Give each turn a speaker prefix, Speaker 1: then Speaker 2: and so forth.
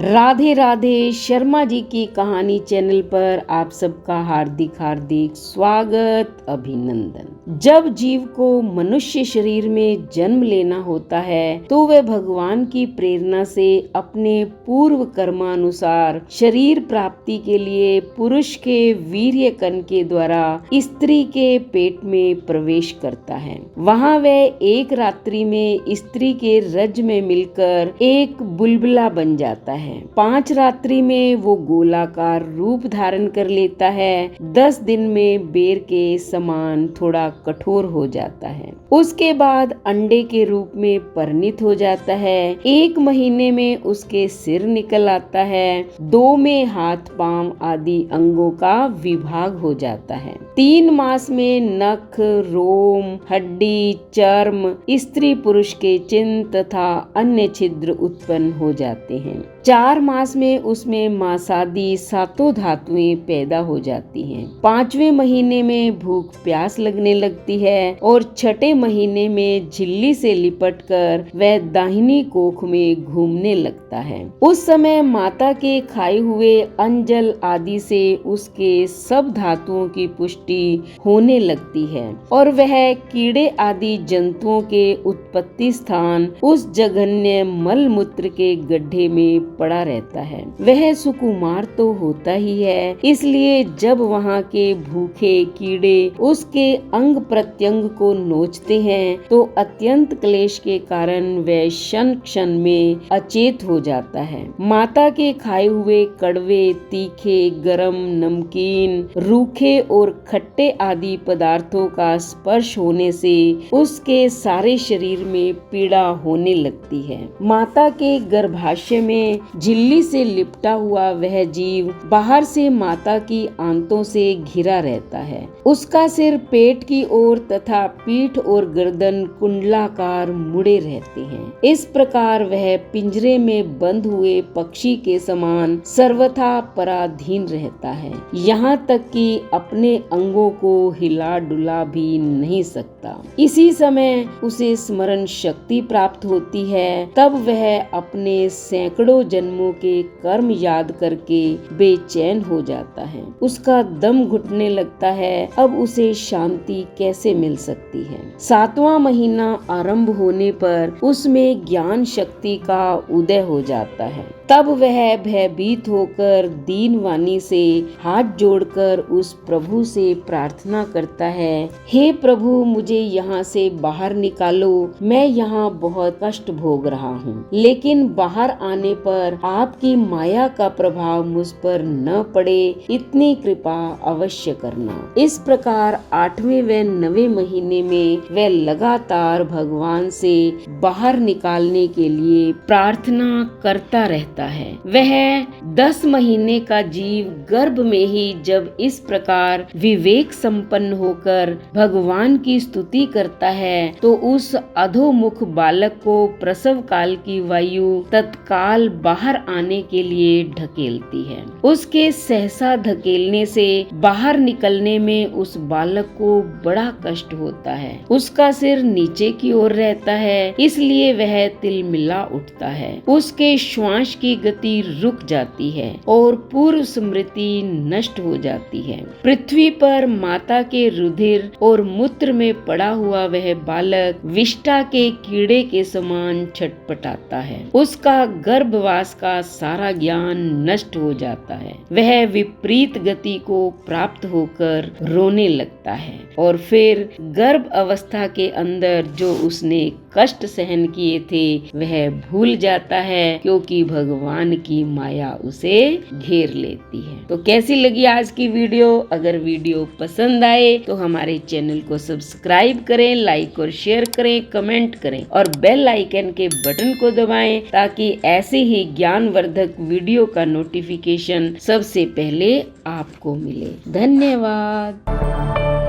Speaker 1: राधे राधे। शर्मा जी की कहानी चैनल पर आप सबका हार्दिक हार्दिक स्वागत, अभिनंदन। जब जीव को मनुष्य शरीर में जन्म लेना होता है तो वह भगवान की प्रेरणा से अपने पूर्व कर्मानुसार शरीर प्राप्ति के लिए पुरुष के वीर्य कण के द्वारा स्त्री के पेट में प्रवेश करता है। वहाँ वह एक रात्रि में स्त्री के रज में मिलकर एक बुलबुला बन जाता है। 5 रात्रि में वो गोलाकार रूप धारण कर लेता है। 10 दिन में बेर के समान थोड़ा कठोर हो जाता है। उसके बाद अंडे के रूप में परिणित हो जाता है। 1 महीने में उसके सिर निकल आता है। 2 में हाथ पांव आदि अंगों का विभाग हो जाता है। 3 मास में नख, रोम, हड्डी, चर्म, स्त्री पुरुष के चिन्ह तथा अन्य छिद्र उत्पन्न हो जाते हैं। 4 मास में उसमें मांसादि 7 धातुएं पैदा हो जाती हैं। 5वें महीने में भूख प्यास लगने लगती है और 6ठे महीने में झिल्ली से लिपटकर वह दाहिनी कोख में घूमने लगता है। उस समय माता के खाए हुए अंजल आदि से उसके सब धातुओं की पुष्टि होने लगती है और वह कीड़े आदि जंतुओं के उत्पत्ति स्थान उस जघन्य मल मूत्र के गड्ढे में पड़ा रहता है। वह सुकुमार तो होता ही है, इसलिए जब वहाँ के भूखे कीड़े उसके अंग प्रत्यंग को नोचते हैं तो अत्यंत क्लेश के कारण वह क्षण क्षण में अचेत हो जाता है। माता के खाए हुए कड़वे, तीखे, गरम, नमकीन, रूखे और खट्टे आदि पदार्थों का स्पर्श होने से उसके सारे शरीर में पीड़ा होने लगती है। माता के गर्भाशय में झिल्ली से लिपटा हुआ वह जीव बाहर से माता की आंतों से घिरा रहता है। उसका सिर पेट की ओर तथा पीठ और गर्दन कुंडलाकार मुड़े रहते हैं। इस प्रकार वह पिंजरे में बंद हुए पक्षी के समान सर्वथा पराधीन रहता है, यहाँ तक कि अपने अंगों को हिला डुला भी नहीं सकता। इसी समय उसे स्मरण शक्ति प्राप्त होती है। तब वह अपने सैकड़ों जन्मों के कर्म याद करके बेचैन हो जाता है। उसका दम घुटने लगता है। अब उसे शांति कैसे मिल सकती है। 7वां महीना आरंभ होने पर उसमें ज्ञान शक्ति का उदय हो जाता है। तब वह भयभीत होकर दीन वाणी से हाथ जोड़कर उस प्रभु से प्रार्थना करता है, हे प्रभु, मुझे यहाँ से बाहर निकालो। मैं यहाँ बहुत कष्ट भोग रहा हूँ, लेकिन बाहर आने पर आपकी माया का प्रभाव मुझ पर न पड़े, इतनी कृपा अवश्य करना। इस प्रकार 8वें व 9वें महीने में वह लगातार भगवान से बाहर निकालने के लिए प्रार्थना करता रहता है। वह 10 महीने का जीव गर्भ में ही जब इस प्रकार विवेक संपन्न होकर भगवान की स्तुति करता है तो उस अधोमुख बालक को प्रसव काल की वायु तत्काल बाहर आने के लिए ढकेलती है। उसके सहसा धकेलने से बाहर निकलने में उस बालक को बड़ा कष्ट होता है। उसका सिर नीचे की ओर रहता है, इसलिए वह तिलमिला उठता है। उसके श्वास की गति रुक जाती है और पूर्व स्मृति नष्ट हो जाती है। पृथ्वी पर माता के रुधिर और मूत्र में पड़ा हुआ वह बालक विष्ठा के कीड़े के समान छटपटाता है। उसका गर्भवास का सारा ज्ञान नष्ट हो जाता है। वह विपरीत गति को प्राप्त होकर रोने लगता है और फिर गर्भ अवस्था के अंदर जो उसने कष्ट सहन किए थे वह भूल जाता है, क्योंकि भगवान की माया उसे घेर लेती है। तो कैसी लगी आज की वीडियो? अगर वीडियो पसंद आए तो हमारे चैनल को सब्सक्राइब करें, लाइक और शेयर करें, कमेंट करें और बेल आइकन के बटन को दबाएं ताकि ऐसे ही ज्ञानवर्धक वीडियो का नोटिफिकेशन सबसे पहले आपको मिले। धन्यवाद।